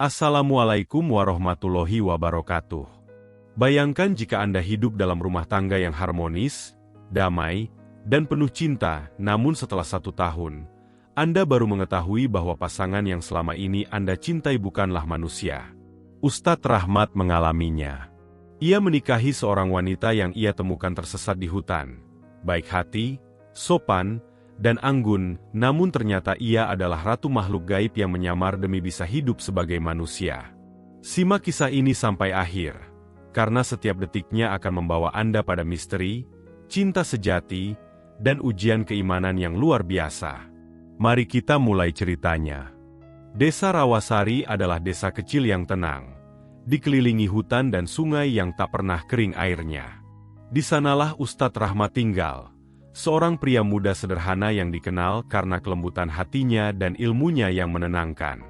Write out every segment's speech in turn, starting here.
Assalamualaikum warahmatullahi wabarakatuh. Bayangkan jika Anda hidup dalam rumah tangga yang harmonis, damai, dan penuh cinta, namun setelah 1 tahun, Anda baru mengetahui bahwa pasangan yang selama ini Anda cintai bukanlah manusia. Ustadz Rahmat mengalaminya. Ia menikahi seorang wanita yang ia temukan tersesat di hutan. Baik hati, sopan, dan anggun, namun ternyata ia adalah ratu makhluk gaib yang menyamar demi bisa hidup sebagai manusia. Simak kisah ini sampai akhir, karena setiap detiknya akan membawa Anda pada misteri, cinta sejati, dan ujian keimanan yang luar biasa. Mari kita mulai ceritanya. Desa Rawasari adalah desa kecil yang tenang, dikelilingi hutan dan sungai yang tak pernah kering airnya. Di sanalah Ustadz Rahmat tinggal, seorang pria muda sederhana yang dikenal karena kelembutan hatinya dan ilmunya yang menenangkan.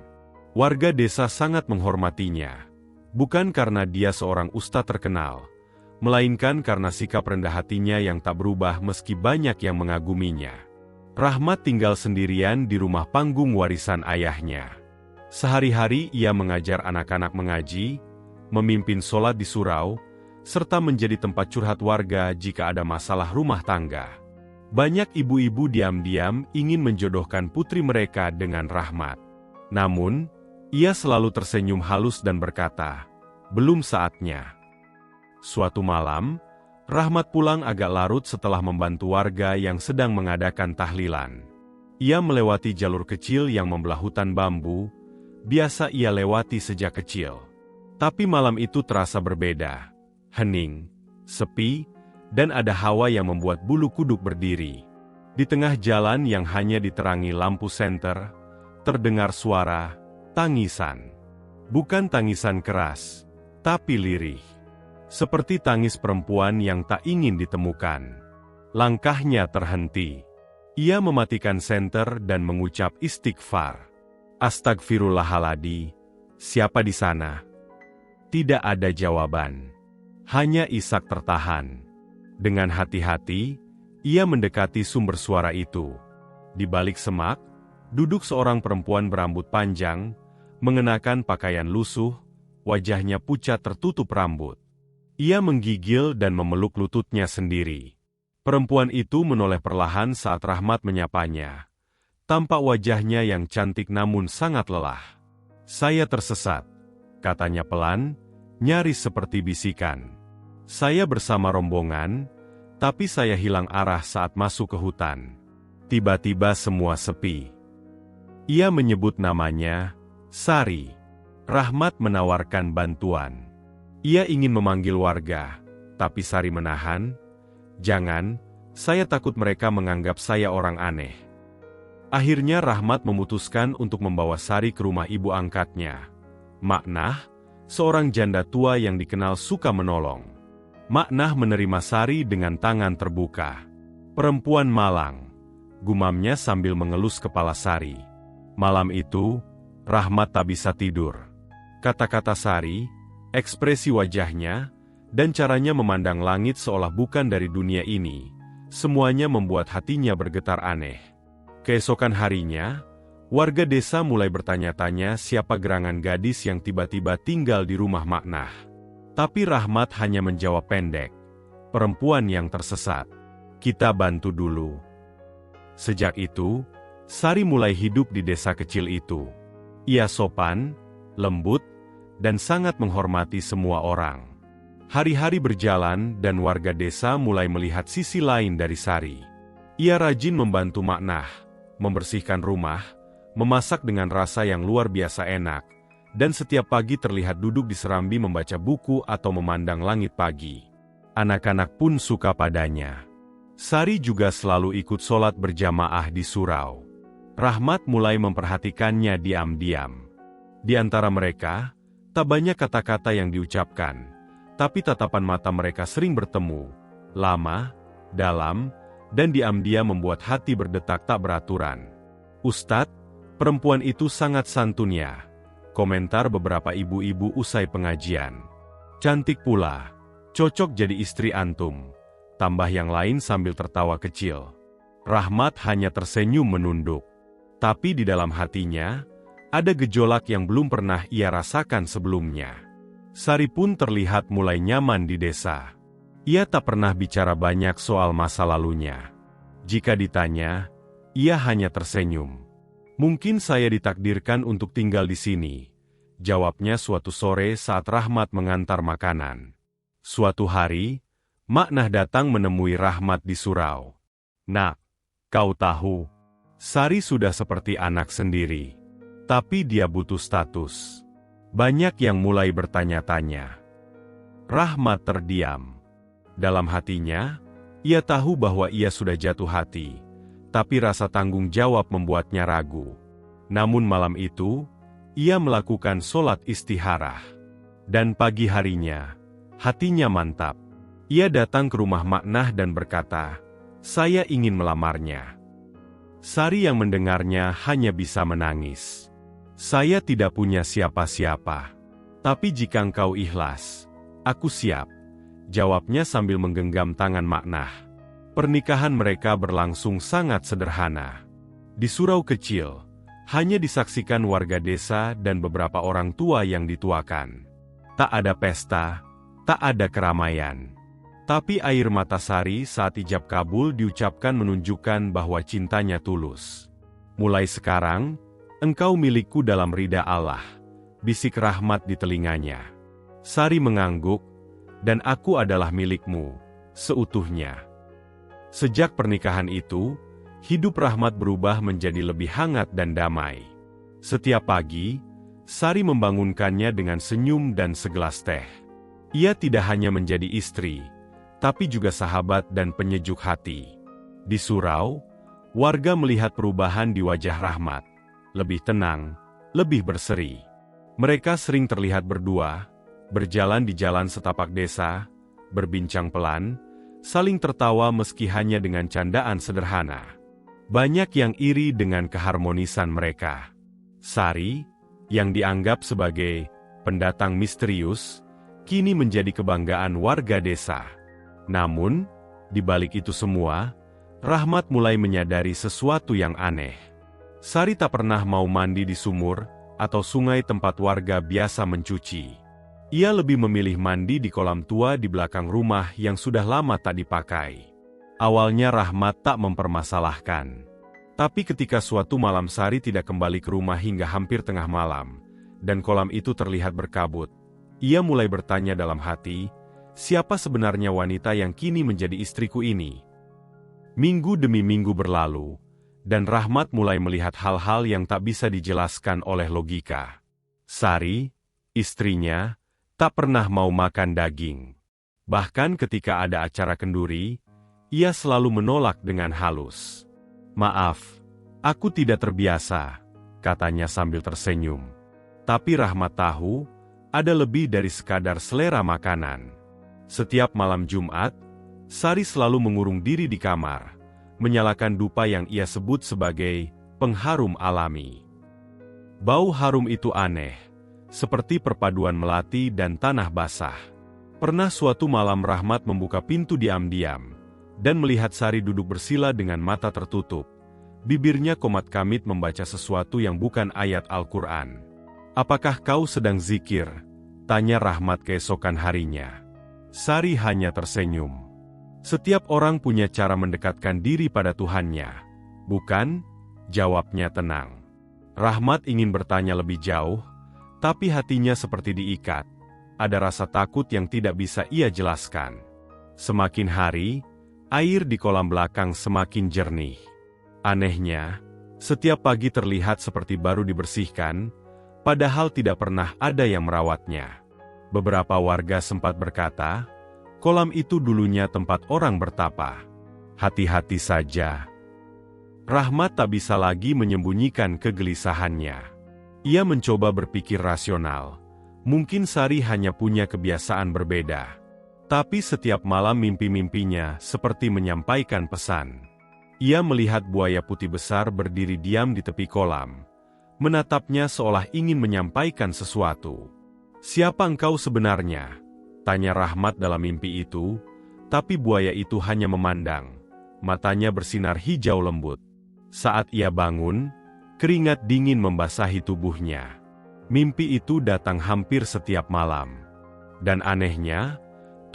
Warga desa sangat menghormatinya, bukan karena dia seorang ustadz terkenal, melainkan karena sikap rendah hatinya yang tak berubah meski banyak yang mengaguminya. Rahmat tinggal sendirian di rumah panggung warisan ayahnya. Sehari-hari ia mengajar anak-anak mengaji, memimpin sholat di surau, serta menjadi tempat curhat warga jika ada masalah rumah tangga. Banyak ibu-ibu diam-diam ingin menjodohkan putri mereka dengan Rahmat. Namun, ia selalu tersenyum halus dan berkata, "Belum saatnya." Suatu malam, Rahmat pulang agak larut setelah membantu warga yang sedang mengadakan tahlilan. Ia melewati jalur kecil yang membelah hutan bambu, biasa ia lewati sejak kecil. Tapi malam itu terasa berbeda, hening, sepi, dan ada hawa yang membuat bulu kuduk berdiri. Di tengah jalan yang hanya diterangi lampu senter, terdengar suara tangisan. Bukan tangisan keras, tapi lirih. Seperti tangis perempuan yang tak ingin ditemukan. Langkahnya terhenti. Ia mematikan senter dan mengucap istighfar. "Astagfirullahaladzim, siapa di sana?" Tidak ada jawaban. Hanya isak tertahan. Dengan hati-hati, ia mendekati sumber suara itu. Di balik semak, duduk seorang perempuan berambut panjang, mengenakan pakaian lusuh, wajahnya pucat tertutup rambut. Ia menggigil dan memeluk lututnya sendiri. Perempuan itu menoleh perlahan saat Rahmat menyapanya. Tampak wajahnya yang cantik namun sangat lelah. "Saya tersesat," katanya pelan, nyaris seperti bisikan. "Saya bersama rombongan, tapi saya hilang arah saat masuk ke hutan." Tiba-tiba semua sepi. Ia menyebut namanya, Sari. Rahmat menawarkan bantuan. Ia ingin memanggil warga, tapi Sari menahan. "Jangan, saya takut mereka menganggap saya orang aneh." Akhirnya Rahmat memutuskan untuk membawa Sari ke rumah ibu angkatnya, Maknah, seorang janda tua yang dikenal suka menolong. Maknah menerima Sari dengan tangan terbuka. "Perempuan malang," gumamnya sambil mengelus kepala Sari. Malam itu, Rahmat tak bisa tidur. Kata-kata Sari, ekspresi wajahnya, dan caranya memandang langit seolah bukan dari dunia ini, semuanya membuat hatinya bergetar aneh. Keesokan harinya, warga desa mulai bertanya-tanya siapa gerangan gadis yang tiba-tiba tinggal di rumah Maknah. Tapi Rahmat hanya menjawab pendek, "Perempuan yang tersesat. Kita bantu dulu." Sejak itu, Sari mulai hidup di desa kecil itu. Ia sopan, lembut, dan sangat menghormati semua orang. Hari-hari berjalan dan warga desa mulai melihat sisi lain dari Sari. Ia rajin membantu Maknah, membersihkan rumah, memasak dengan rasa yang luar biasa enak, dan setiap pagi terlihat duduk di serambi membaca buku atau memandang langit pagi. Anak-anak pun suka padanya. Sari juga selalu ikut sholat berjamaah di surau. Rahmat mulai memperhatikannya diam-diam. Di antara mereka, tak banyak kata-kata yang diucapkan, tapi tatapan mata mereka sering bertemu, lama, dalam, dan diam-diam membuat hati berdetak tak beraturan. "Ustadz, perempuan itu sangat santun ya," komentar beberapa ibu-ibu usai pengajian. "Cantik pula, cocok jadi istri antum," tambah yang lain sambil tertawa kecil. Rahmat hanya tersenyum menunduk. Tapi di dalam hatinya, Ada gejolak yang belum pernah ia rasakan sebelumnya. Sari pun terlihat mulai nyaman di desa. Ia tak pernah bicara banyak soal masa lalunya. Jika ditanya, ia hanya tersenyum. "Mungkin saya ditakdirkan untuk tinggal di sini," jawabnya suatu sore saat Rahmat mengantar makanan. Suatu hari, Mak Nah datang menemui Rahmat di surau. "Nak, kau tahu, Sari sudah seperti anak sendiri. Tapi dia butuh status." Banyak yang mulai bertanya-tanya. Rahmat terdiam. Dalam hatinya, ia tahu bahwa ia sudah jatuh hati, tapi rasa tanggung jawab membuatnya ragu. Namun malam itu, ia melakukan sholat istikharah. Dan pagi harinya, hatinya mantap. Ia datang ke rumah Mak Nah dan berkata, "Saya ingin melamarnya." Sari yang mendengarnya hanya bisa menangis. "Saya tidak punya siapa-siapa. Tapi jika engkau ikhlas, aku siap," jawabnya sambil menggenggam tangan Mak Nah. Pernikahan mereka berlangsung sangat sederhana. Di surau kecil, hanya disaksikan warga desa dan beberapa orang tua yang dituakan. Tak ada pesta, tak ada keramaian. Tapi air mata Sari saat ijab kabul diucapkan menunjukkan bahwa cintanya tulus. "Mulai sekarang, engkau milikku dalam ridha Allah," bisik Rahmat di telinganya. Sari mengangguk, "Dan aku adalah milikmu, seutuhnya." Sejak pernikahan itu, hidup Rahmat berubah menjadi lebih hangat dan damai. Setiap pagi, Sari membangunkannya dengan senyum dan segelas teh. Ia tidak hanya menjadi istri, tapi juga sahabat dan penyejuk hati. Di surau, warga melihat perubahan di wajah Rahmat. Lebih tenang, lebih berseri. Mereka sering terlihat berdua, berjalan di jalan setapak desa, berbincang pelan, saling tertawa meski hanya dengan candaan sederhana. Banyak yang iri dengan keharmonisan mereka. Sari, yang dianggap sebagai pendatang misterius, kini menjadi kebanggaan warga desa. Namun, di balik itu semua, Rahmat mulai menyadari sesuatu yang aneh. Sari tak pernah mau mandi di sumur atau sungai tempat warga biasa mencuci. Ia lebih memilih mandi di kolam tua di belakang rumah yang sudah lama tak dipakai. Awalnya Rahmat tak mempermasalahkan. Tapi ketika suatu malam Sari tidak kembali ke rumah hingga hampir tengah malam, dan kolam itu terlihat berkabut, ia mulai bertanya dalam hati, siapa sebenarnya wanita yang kini menjadi istriku ini? Minggu demi minggu berlalu, dan Rahmat mulai melihat hal-hal yang tak bisa dijelaskan oleh logika. Sari, istrinya, tak pernah mau makan daging. Bahkan ketika ada acara kenduri, ia selalu menolak dengan halus. "Maaf, aku tidak terbiasa," katanya sambil tersenyum. Tapi Rahmat tahu, ada lebih dari sekadar selera makanan. Setiap malam Jumat, Sari selalu mengurung diri di kamar, menyalakan dupa yang ia sebut sebagai pengharum alami. Bau harum itu aneh, seperti perpaduan melati dan tanah basah. Pernah suatu malam Rahmat membuka pintu diam-diam, dan melihat Sari duduk bersila dengan mata tertutup. Bibirnya komat-kamit membaca sesuatu yang bukan ayat Al-Quran. "Apakah kau sedang zikir?" tanya Rahmat keesokan harinya. Sari hanya tersenyum. "Setiap orang punya cara mendekatkan diri pada Tuhannya, bukan?" jawabnya tenang. Rahmat ingin bertanya lebih jauh, tapi hatinya seperti diikat. Ada rasa takut yang tidak bisa ia jelaskan. Semakin hari, air di kolam belakang semakin jernih. Anehnya, setiap pagi terlihat seperti baru dibersihkan, padahal tidak pernah ada yang merawatnya. Beberapa warga sempat berkata, kolam itu dulunya tempat orang bertapa. Hati-hati saja. Rahmat tak bisa lagi menyembunyikan kegelisahannya. Ia mencoba berpikir rasional. Mungkin Sari hanya punya kebiasaan berbeda. Tapi setiap malam mimpi-mimpinya seperti menyampaikan pesan. Ia melihat buaya putih besar berdiri diam di tepi kolam. Menatapnya seolah ingin menyampaikan sesuatu. "Siapa engkau sebenarnya?" tanya Rahmat dalam mimpi itu, tapi buaya itu hanya memandang. Matanya bersinar hijau lembut. Saat ia bangun, Keringat dingin membasahi tubuhnya. Mimpi itu datang hampir setiap malam. Dan anehnya,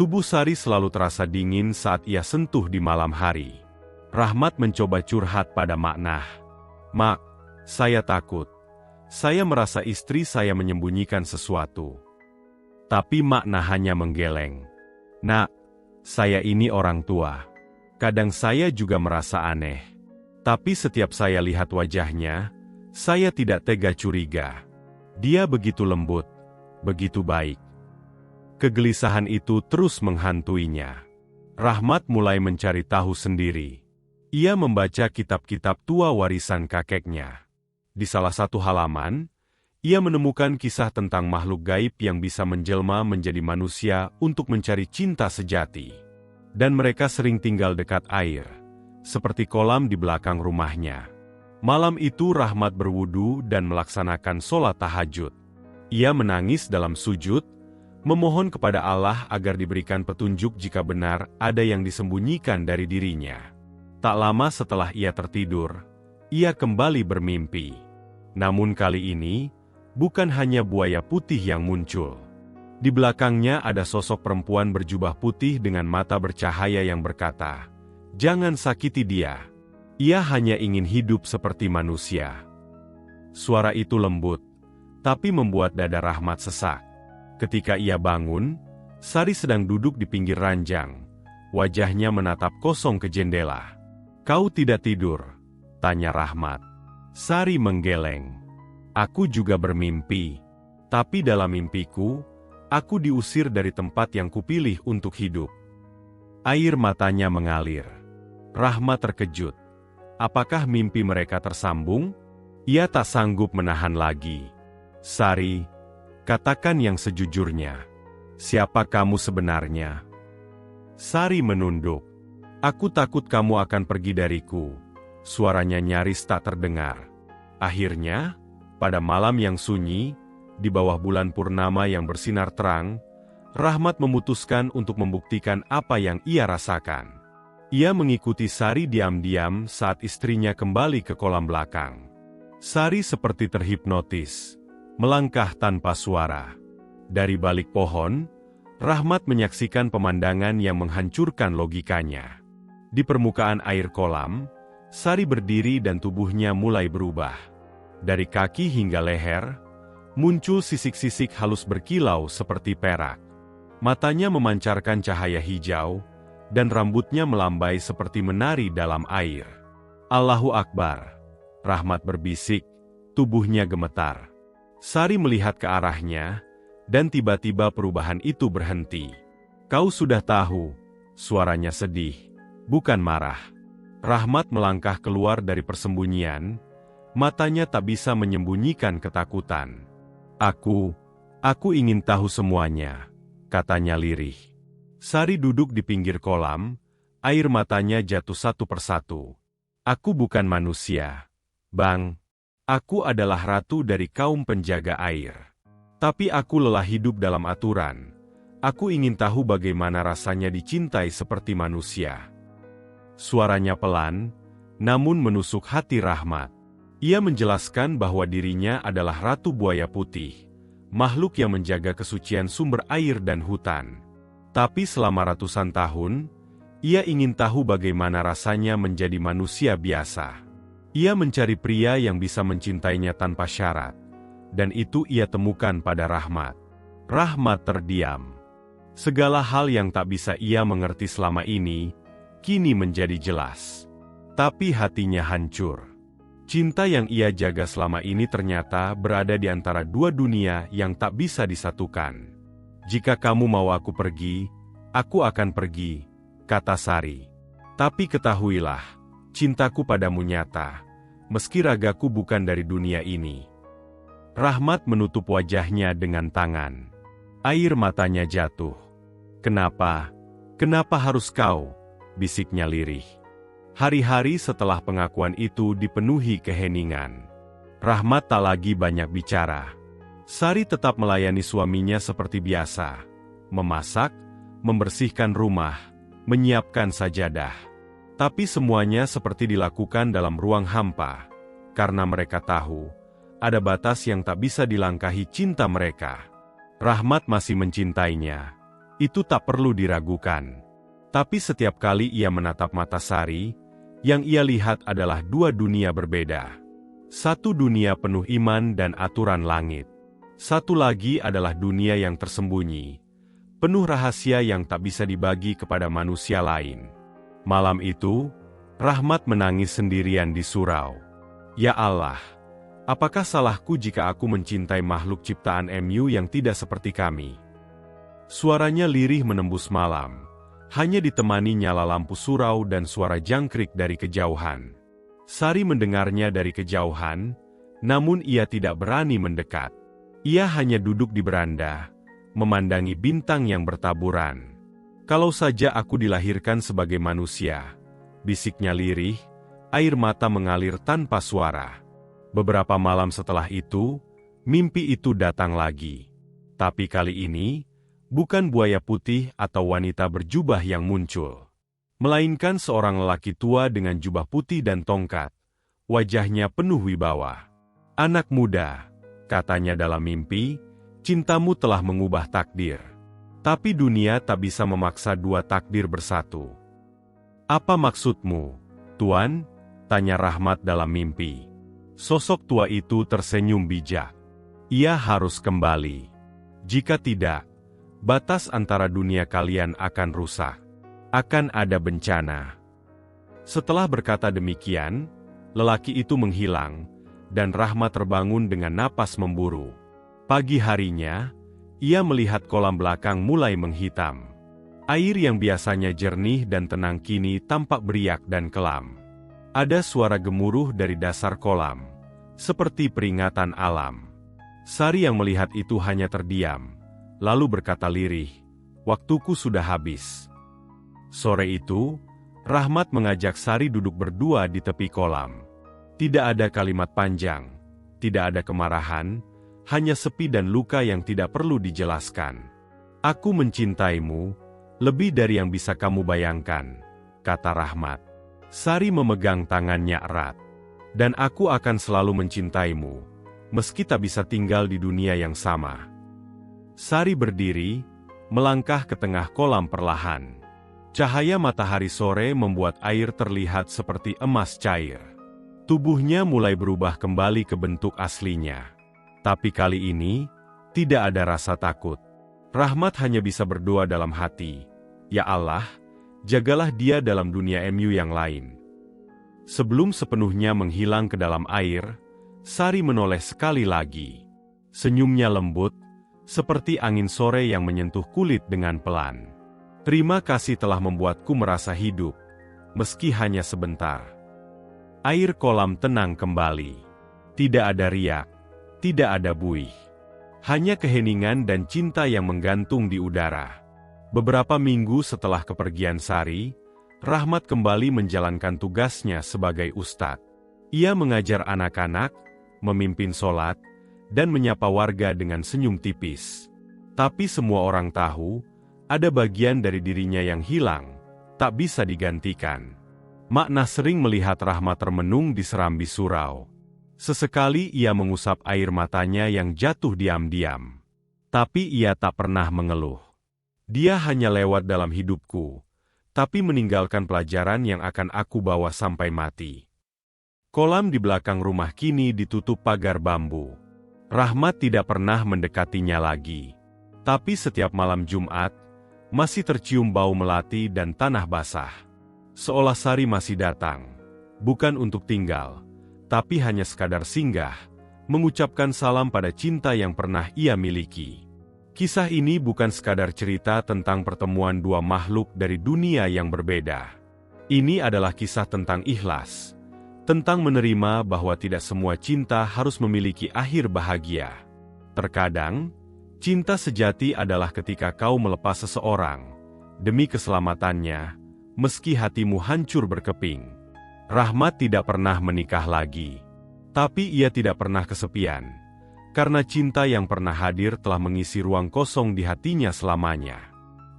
tubuh Sari selalu terasa dingin saat ia sentuh di malam hari. Rahmat mencoba curhat pada Mak Nah. "Mak, saya takut. Saya merasa istri saya menyembunyikan sesuatu." Tapi Mak Nah hanya menggeleng. "Nak, saya ini orang tua. Kadang saya juga merasa aneh. Tapi setiap saya lihat wajahnya, saya tidak tega curiga. Dia begitu lembut, begitu baik." Kegelisahan itu terus menghantuinya. Rahmat mulai mencari tahu sendiri. Ia membaca kitab-kitab tua warisan kakeknya. Di salah satu halaman, ia menemukan kisah tentang makhluk gaib yang bisa menjelma menjadi manusia untuk mencari cinta sejati. Dan mereka sering tinggal dekat air, seperti kolam di belakang rumahnya. Malam itu Rahmat berwudu dan melaksanakan sholat tahajud. Ia menangis dalam sujud, memohon kepada Allah agar diberikan petunjuk jika benar ada yang disembunyikan dari dirinya. Tak lama setelah ia tertidur, ia kembali bermimpi. Namun kali ini, bukan hanya buaya putih yang muncul. Di belakangnya ada sosok perempuan berjubah putih dengan mata bercahaya yang berkata, "Jangan sakiti dia. Ia hanya ingin hidup seperti manusia." Suara itu lembut, tapi membuat dada Rahmat sesak. Ketika ia bangun, Sari sedang duduk di pinggir ranjang. Wajahnya menatap kosong ke jendela. "Kau tidak tidur?" tanya Rahmat. Sari menggeleng. "Aku juga bermimpi. Tapi dalam mimpiku, aku diusir dari tempat yang kupilih untuk hidup." Air matanya mengalir. Rahmat terkejut. Apakah mimpi mereka tersambung? Ia tak sanggup menahan lagi. "Sari, katakan yang sejujurnya. Siapa kamu sebenarnya?" Sari menunduk. "Aku takut kamu akan pergi dariku." Suaranya nyaris tak terdengar. Akhirnya, pada malam yang sunyi, di bawah bulan purnama yang bersinar terang, Rahmat memutuskan untuk membuktikan apa yang ia rasakan. Ia mengikuti Sari diam-diam saat istrinya kembali ke kolam belakang. Sari seperti terhipnotis, melangkah tanpa suara. Dari balik pohon, Rahmat menyaksikan pemandangan yang menghancurkan logikanya. Di permukaan air kolam, Sari berdiri dan tubuhnya mulai berubah. Dari kaki hingga leher, muncul sisik-sisik halus berkilau seperti perak. Matanya memancarkan cahaya hijau, dan rambutnya melambai seperti menari dalam air. "Allahu Akbar!" Rahmat berbisik, tubuhnya gemetar. Sari melihat ke arahnya, dan tiba-tiba perubahan itu berhenti. "Kau sudah tahu," suaranya sedih, bukan marah. Rahmat melangkah keluar dari persembunyian, matanya tak bisa menyembunyikan ketakutan. Aku ingin tahu semuanya," katanya lirih. Sari duduk di pinggir kolam, air matanya jatuh satu persatu. "Aku bukan manusia, Bang. Aku adalah ratu dari kaum penjaga air. Tapi aku lelah hidup dalam aturan. Aku ingin tahu bagaimana rasanya dicintai seperti manusia." Suaranya pelan, namun menusuk hati Rahmat. Ia menjelaskan bahwa dirinya adalah Ratu Buaya Putih, makhluk yang menjaga kesucian sumber air dan hutan. Tapi selama ratusan tahun, ia ingin tahu bagaimana rasanya menjadi manusia biasa. Ia mencari pria yang bisa mencintainya tanpa syarat, dan itu ia temukan pada Rahmat. Rahmat terdiam. Segala hal yang tak bisa ia mengerti selama ini, kini menjadi jelas. Tapi hatinya hancur. Cinta yang ia jaga selama ini ternyata berada di antara dua dunia yang tak bisa disatukan. "Jika kamu mau aku pergi, aku akan pergi," kata Sari. "Tapi ketahuilah, cintaku padamu nyata, meski ragaku bukan dari dunia ini." Rahmat menutup wajahnya dengan tangan. Air matanya jatuh. "Kenapa? Kenapa harus kau?" bisiknya lirih. Hari-hari setelah pengakuan itu dipenuhi keheningan. Rahmat tak lagi banyak bicara. Sari tetap melayani suaminya seperti biasa. Memasak, membersihkan rumah, menyiapkan sajadah. Tapi semuanya seperti dilakukan dalam ruang hampa, karena mereka tahu ada batas yang tak bisa dilangkahi cinta mereka. Rahmat masih mencintainya, itu tak perlu diragukan. Tapi setiap kali ia menatap mata Sari, yang ia lihat adalah dua dunia berbeda. Satu dunia penuh iman dan aturan langit. Satu lagi adalah dunia yang tersembunyi, penuh rahasia yang tak bisa dibagi kepada manusia lain. Malam itu, Rahmat menangis sendirian di surau. Ya Allah, apakah salahku jika aku mencintai makhluk ciptaan MU yang tidak seperti kami? Suaranya lirih menembus malam, hanya ditemani nyala lampu surau dan suara jangkrik dari kejauhan. Sari mendengarnya dari kejauhan, namun ia tidak berani mendekat. Ia hanya duduk di beranda, memandangi bintang yang bertaburan. Kalau saja aku dilahirkan sebagai manusia, bisiknya lirih, air mata mengalir tanpa suara. Beberapa malam setelah itu, mimpi itu datang lagi. Tapi kali ini, bukan buaya putih atau wanita berjubah yang muncul, melainkan seorang lelaki tua dengan jubah putih dan tongkat. Wajahnya penuh wibawa. Anak muda, katanya dalam mimpi, cintamu telah mengubah takdir. Tapi dunia tak bisa memaksa dua takdir bersatu. Apa maksudmu, Tuan? Tanya Rahmat dalam mimpi. Sosok tua itu tersenyum bijak. Ia harus kembali. Jika tidak, batas antara dunia kalian akan rusak. Akan ada bencana. Setelah berkata demikian, lelaki itu menghilang, dan Rahmat terbangun dengan napas memburu. Pagi harinya, ia melihat kolam belakang mulai menghitam. Air yang biasanya jernih dan tenang kini tampak beriak dan kelam. Ada suara gemuruh dari dasar kolam, seperti peringatan alam. Sari yang melihat itu hanya terdiam, lalu berkata lirih, "Waktuku sudah habis." Sore itu, Rahmat mengajak Sari duduk berdua di tepi kolam. Tidak ada kalimat panjang, tidak ada kemarahan, hanya sepi dan luka yang tidak perlu dijelaskan. "Aku mencintaimu, lebih dari yang bisa kamu bayangkan," kata Rahmat. Sari memegang tangannya erat. "Dan aku akan selalu mencintaimu, meski tak bisa tinggal di dunia yang sama." Sari berdiri, melangkah ke tengah kolam perlahan. Cahaya matahari sore membuat air terlihat seperti emas cair. Tubuhnya mulai berubah kembali ke bentuk aslinya. Tapi kali ini, tidak ada rasa takut. Rahmat hanya bisa berdoa dalam hati, "Ya Allah, jagalah dia dalam dunia MU yang lain." Sebelum sepenuhnya menghilang ke dalam air, Sari menoleh sekali lagi. Senyumnya lembut, seperti angin sore yang menyentuh kulit dengan pelan. "Terima kasih telah membuatku merasa hidup, meski hanya sebentar." Air kolam tenang kembali. Tidak ada riak. Tidak ada buih. Hanya keheningan dan cinta yang menggantung di udara. Beberapa minggu setelah kepergian Sari, Rahmat kembali menjalankan tugasnya sebagai ustadz. Ia mengajar anak-anak, memimpin sholat, dan menyapa warga dengan senyum tipis. Tapi semua orang tahu, ada bagian dari dirinya yang hilang, tak bisa digantikan. Makna sering melihat Rahmat termenung di serambi surau. Sesekali ia mengusap air matanya yang jatuh diam-diam. Tapi ia tak pernah mengeluh. "Dia hanya lewat dalam hidupku, tapi meninggalkan pelajaran yang akan aku bawa sampai mati." Kolam di belakang rumah kini ditutup pagar bambu. Rahmat tidak pernah mendekatinya lagi. Tapi setiap malam Jumat, masih tercium bau melati dan tanah basah. Seolah Sari masih datang, bukan untuk tinggal, tapi hanya sekadar singgah, mengucapkan salam pada cinta yang pernah ia miliki. Kisah ini bukan sekadar cerita tentang pertemuan dua makhluk dari dunia yang berbeda. Ini adalah kisah tentang ikhlas, tentang menerima bahwa tidak semua cinta harus memiliki akhir bahagia. Terkadang, cinta sejati adalah ketika kau melepas seseorang, demi keselamatannya, meski hatimu hancur berkeping. Rahmat tidak pernah menikah lagi. Tapi ia tidak pernah kesepian, karena cinta yang pernah hadir telah mengisi ruang kosong di hatinya selamanya.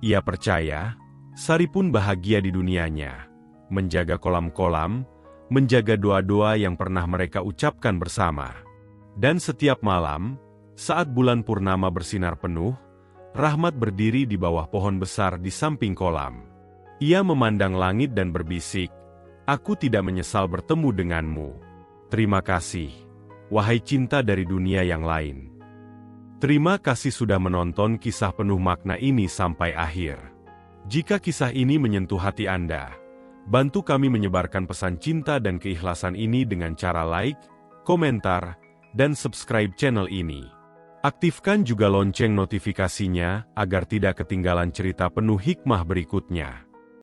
Ia percaya, Sari pun bahagia di dunianya, menjaga kolam-kolam, menjaga doa-doa yang pernah mereka ucapkan bersama. Dan setiap malam, saat bulan purnama bersinar penuh, Rahmat berdiri di bawah pohon besar di samping kolam. Ia memandang langit dan berbisik, "Aku tidak menyesal bertemu denganmu. Terima kasih, wahai cinta dari dunia yang lain." Terima kasih sudah menonton kisah penuh makna ini sampai akhir. Jika kisah ini menyentuh hati Anda, bantu kami menyebarkan pesan cinta dan keikhlasan ini dengan cara like, komentar, dan subscribe channel ini. Aktifkan juga lonceng notifikasinya agar tidak ketinggalan cerita penuh hikmah berikutnya.